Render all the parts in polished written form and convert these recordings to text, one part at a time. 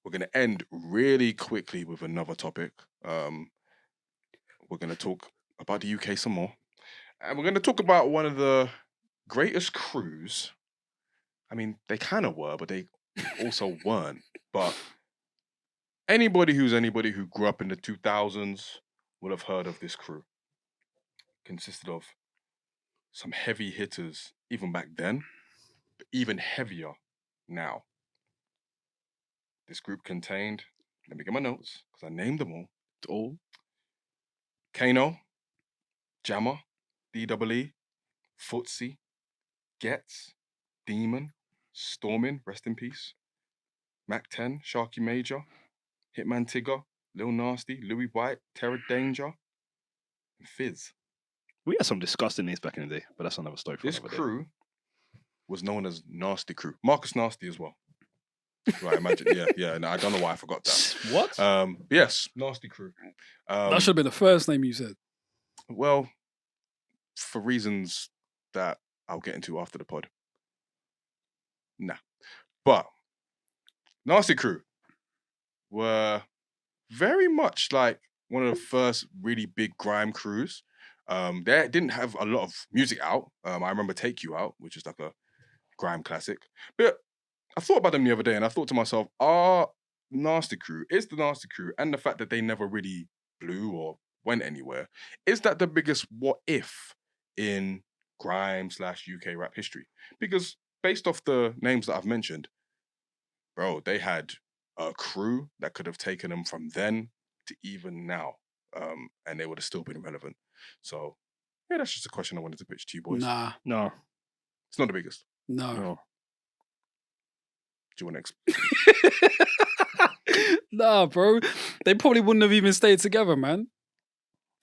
we're going to end really quickly with another topic. We're going to talk about the UK some more. And we're going to talk about one of the greatest crews. I mean, they kind of were, but they also weren't. But anybody who grew up in the 2000s will have heard of this crew. Consisted of some heavy hitters even back then, but even heavier now. This group contained, let me get my notes, because I named them all. Kano, Jammer, DEE, Footsie, Ghetts, Demon, Stormin, rest in peace, Mac 10, Sharky Major, Hitman Tigger, Lil Nasty, Louis White, Terror Danger, and Fizz. We had some disgusting names back in the day, but that's another story for This another crew was known as Nasty Crew. Marcus Nasty as well. Right, imagine. Yeah. No, I don't know why I forgot that. What? Yes, Nasty Crew. That should have been the first name you said. Well, for reasons that I'll get into after the pod. Nah. But Nasty Crew were very much like one of the first really big grime crews. They didn't have a lot of music out. I remember Take You Out, which is like a grime classic. But I thought about them the other day and I thought to myself, is the Nasty Crew and the fact that they never really blew or went anywhere, is that the biggest what if in grime / UK rap history? Because based off the names that I've mentioned, bro, they had a crew that could have taken them from then to even now. And they would have still been relevant. So, yeah, that's just a question I wanted to pitch to you boys. Nah. No. It's not the biggest. No. Do you want to Nah, bro. They probably wouldn't have even stayed together, man.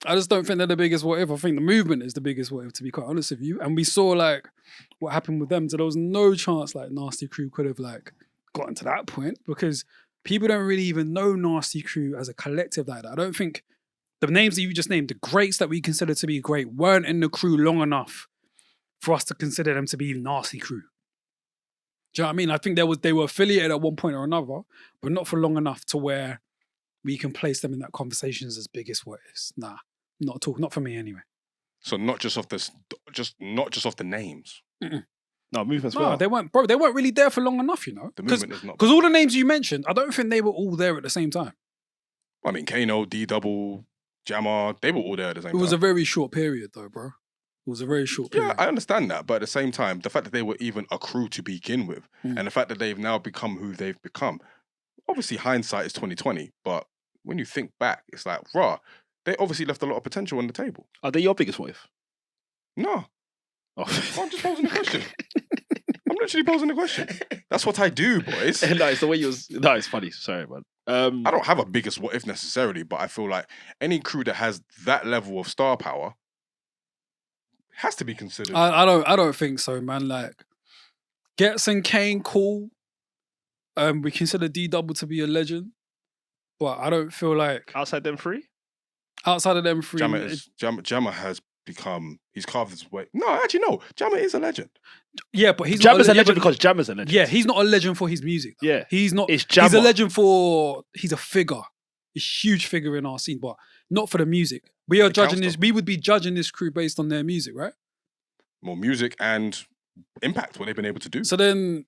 I just don't think they're the biggest what if. I think the movement is the biggest what if, to be quite honest with you. And we saw like what happened with them. So there was no chance like Nasty Crew could have like gotten to that point because people don't really even know Nasty Crew as a collective like that. I don't think the names that you just named, the greats that we consider to be great, weren't in the crew long enough for us to consider them to be Nasty Crew. Do you know what I mean? I think they were affiliated at one point or another, but not for long enough to where we can place them in that conversation as biggest what ifs. Nah, not at all. Not for me anyway. So not just off the names. Mm-mm. No, movement's No, they weren't, bro. They weren't really there for long enough, you know. The movement is not because all the names you mentioned, I don't think they were all there at the same time. I mean, Kano, D-Double, Jammer, they were all there at the same time. It was a very short period, though, bro. It was a very short period. Yeah, I understand that, but at the same time, the fact that they were even a crew to begin with, and the fact that they've now become who they've become, obviously hindsight is 2020. But when you think back, it's like, rah, they obviously left a lot of potential on the table. Are they your biggest what if? No, Oh. I'm just posing the question. I'm literally posing the question. That's what I do, boys. No, it's the way you was. No, it's funny. Sorry, man. I don't have a biggest what if necessarily, but I feel like any crew that has that level of star power has to be considered. I don't think so, man. Like, Ghetts and Kane, cool. We consider D-Double to be a legend, but I don't feel like outside them three. Outside of them three, Jammer has become. He's carved his way. No, actually, no. Jammer is a legend. Yeah, but he's Jammer's not a legend because Jammer's a legend. Yeah, he's not a legend for his music. Though. Yeah, he's not. It's Jammer. He's a legend for. He's a figure, a huge figure in our scene, but not for the music. We are judging this. We would be judging this crew based on their music, right? More music and impact, what they've been able to do. So then,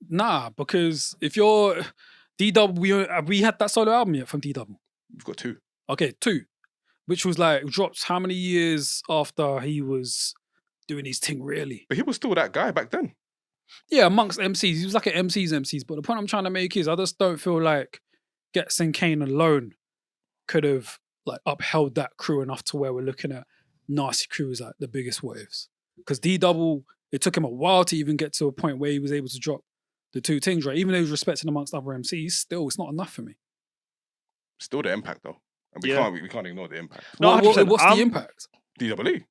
nah, because if you're D-Double, we had that solo album yet from D-Double? We've got 2. Okay, 2. Which was like, dropped how many years after he was doing his thing, really? But he was still that guy back then. Yeah, amongst MCs. He was like an MCs. But the point I'm trying to make is I just don't feel like Ghetts and Kane alone could have like upheld that crew enough to where we're looking at Nasty Crew as like the biggest what ifs. Because D-Double, it took him a while to even get to a point where he was able to drop the 2 things, right? Even though he was respected amongst other MCs, still, it's not enough for me. Still the impact, though. And we can't ignore the impact. No, what's the impact? DEE.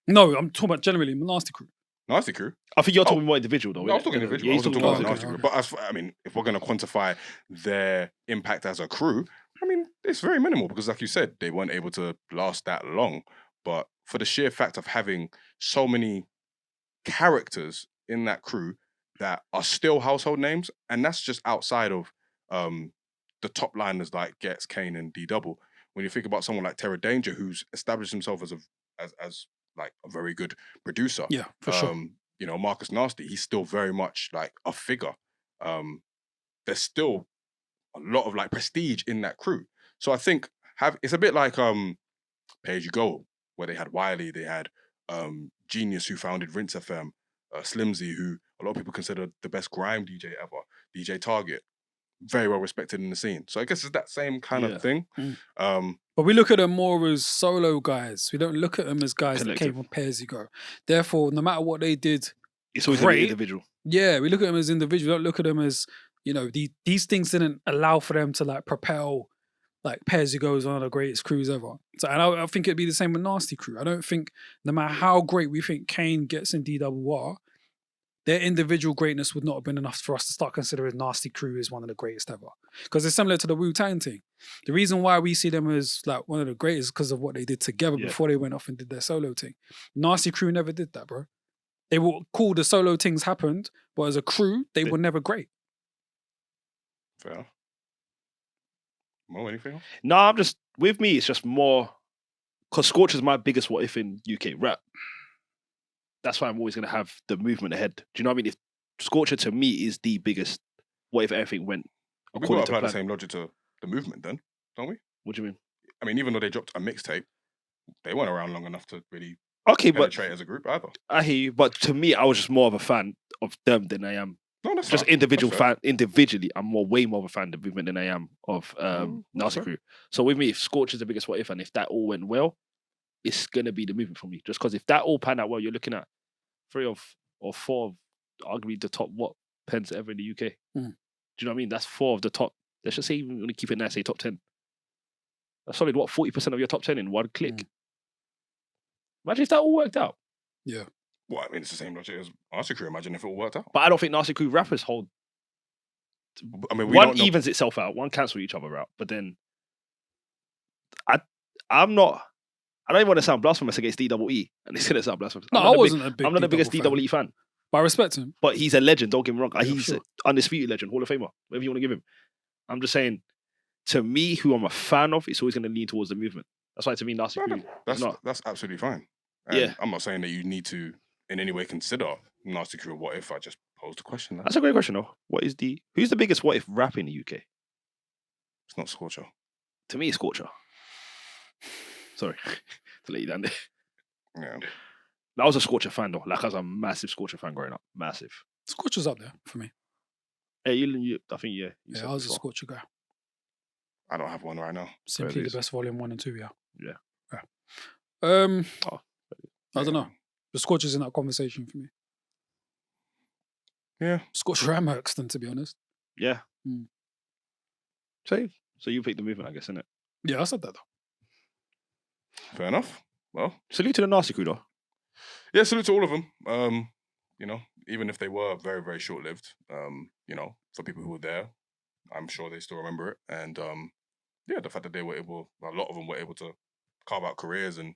No, I'm talking about generally Nasty Crew. Nasty Crew? I think you're talking more individual, though. No, I was talking individual. Yeah, I wasn't talking about Nasty okay. Crew. But I mean, if we're going to quantify their impact as a crew, I mean, it's very minimal because, like you said, they weren't able to last that long. But for the sheer fact of having so many characters in that crew that are still household names, and that's just outside of the top liners like Ghetts, Kane, and D Double. When you think about someone like Terror Danger, who's established himself as like a very good producer, Yeah, for sure. you know, Marcus Nasty, he's still very much like a figure. There's still a lot of like prestige in that crew. So I think it's a bit like Pay As You Go, where they had Wiley, they had Genius, who founded Rinse FM, Slimzy, who a lot of people consider the best grime DJ ever, DJ Target, very well respected in the scene. So I guess it's that same kind of thing. But we look at them more as solo guys. We don't look at them as guys that came from Pay As You Go. Therefore, no matter what they did, it's always an individual. Yeah, we look at them as individuals. We don't look at them as, you know, these things didn't allow for them to like propel like Pay As You Go is one of the greatest crews ever. So, and I think it'd be the same with Nasty Crew. I don't think no matter how great we think Kane, Ghetts, and DWR, their individual greatness would not have been enough for us to start considering Nasty Crew as one of the greatest ever. Because it's similar to the Wu-Tang thing. The reason why we see them as like one of the greatest is because of what they did together before they went off and did their solo thing. Nasty Crew never did that, bro. They were cool, the solo things happened, but as a crew, they were never great. Fair. Mo, anything else? No, I'm just, with me, it's just more, because Scorcher's my biggest what if in UK rap. That's why I'm always going to have the movement ahead. Do you know what I mean? If Scorcher to me is the biggest what if everything went according We've got to to apply plan. the same logic to the movement then, don't we? What do you mean? I mean, even though they dropped a mixtape, they weren't around long enough to really penetrate as a group either. I hear you, but to me, I was just more of a fan of them than I am. No, that's just fair. individual fan. Individually, I'm way more of a fan of the movement than I am of Nasty Crew. So with me, if Scorch is the biggest what if, and if that all went well, it's gonna be the movement for me. Just because if that all panned out well, you're looking at 3 or 4 of arguably the top pens ever in the UK. Do you know what I mean? That's 4 of the top. Let's just say even when you keep it nice, say top 10. That's solid. 40% of your top 10 in one click. Imagine if that all worked out. Yeah. Well, I mean, it's the same logic as Nasty Crew. Imagine if it all worked out. But I don't think Nasty Crew rappers hold. I mean, one evens itself out. One cancel each other out. But then, I'm not. I don't even want to sound blasphemous against DWE, and it's gonna sound blasphemous. No, I wasn't a big. I'm not the biggest DWE fan. But I respect him. But he's a legend. Don't get me wrong. He's an undisputed legend, Hall of Famer, whatever you want to give him. I'm just saying, to me, who I'm a fan of, it's always going to lean towards the movement. That's why to me, Nasty Crew. That's absolutely fine. And I'm not saying that you need to in any way consider Nasty Crew. What if I just posed a question? That's a great question, though. Who's the biggest what if rap in the UK? It's not Scorcher. To me, it's Scorcher. Sorry to let you down there. Yeah. I was a Scorcher fan though. Like I was a massive Scorcher fan growing up. Massive. Scorcher's up there for me. Hey, I think Yeah, I was a Scorcher guy. I don't have one right now. Simply the best volume 1 and 2, yeah. I don't know. The Scorcher's in that conversation for me. Yeah. Scorcher and Merkston, to be honest. Yeah. So you pick the movement, I guess, innit? Yeah, I said that though. Fair enough. Well, salute to the Nasty Crew though. Yeah, salute to all of them. You know, even if they were very, very short-lived, you know, for people who were there, I'm sure they still remember it. And yeah, the fact that they were able, a lot of them were able to carve out careers and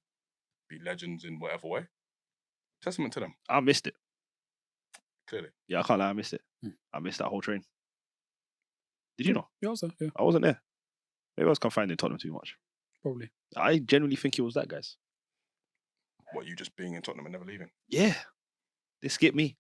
be legends in whatever way. Testament to them. I missed it. Clearly. Yeah, I can't lie, I missed it. I missed that whole train. Did you know? Yeah, I was there, yeah. I wasn't there. Maybe I was confined in Tottenham too much. Probably. I genuinely think it was that, guys. What, you just being in Tottenham and never leaving? Yeah. They skipped me.